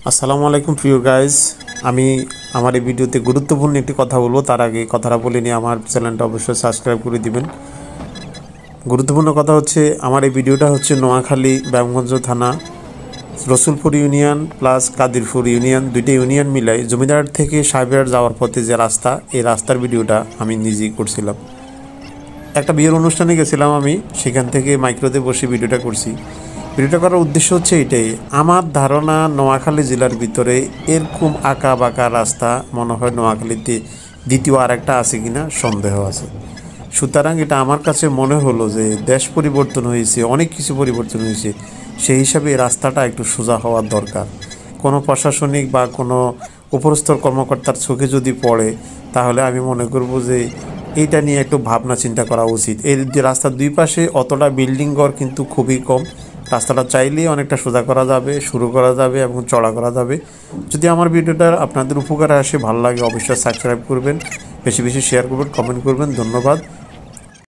আসসালামু আলাইকুম প্রিয় গাইজ, আমি আমার এই ভিডিওতে গুরুত্বপূর্ণ একটি কথা বলবো। তার আগে কথাটা বলে নিয়ে আমার চ্যানেলটা অবশ্যই সাবস্ক্রাইব করে দিবেন। গুরুত্বপূর্ণ কথা হচ্ছে, আমার এই ভিডিওটা হচ্ছে নোয়াখালী ব্যায়ামগঞ্জ থানা Rasulpur union plus Kadirpur union, দুইটা ইউনিয়ন মিলাই জমিদার থেকে সাহেবের যাওয়ার পথে যে রাস্তা, এই রাস্তার ভিডিওটা আমি নিজেই করছিলাম। একটা বিয়ের অনুষ্ঠানে গেছিলাম আমি, সেখান থেকে মাইক্রোতে বসে ভিডিওটা করছি। ভিডিওটা করার উদ্দেশ্য হচ্ছে এটাই, আমার ধারণা নোয়াখালী জেলার ভিতরে এরকম আঁকা বাঁকা রাস্তা মনে হয় নোয়াখালীতে দ্বিতীয় আর একটা আছে কিনা সন্দেহ আছে। সুতরাং এটা আমার কাছে মনে হলো যে দেশ পরিবর্তন হয়েছে, অনেক কিছু পরিবর্তন হয়েছে, সেই হিসাবে এই রাস্তাটা একটু সোজা হওয়ার দরকার। কোনো প্রশাসনিক বা কোনো উপরস্তর কর্মকর্তার চোখে যদি পড়ে, তাহলে আমি মনে করব যে এইটা নিয়ে একটু ভাবনা চিন্তা করা উচিত। এই যে রাস্তার দুই পাশে অতটা বিল্ডিং ঘর কিন্তু খুবই কম, রাস্তাটা চাইলেই অনেকটা সোজা করা যাবে, শুরু করা যাবে এবং চড়া করা যাবে। যদি আমার ভিডিওটা আপনাদের উপকারে আসে, ভালো লাগে, অবশ্যই সাবস্ক্রাইব করবেন, বেশি বেশি শেয়ার করবেন, কমেন্ট করবেন। ধন্যবাদ।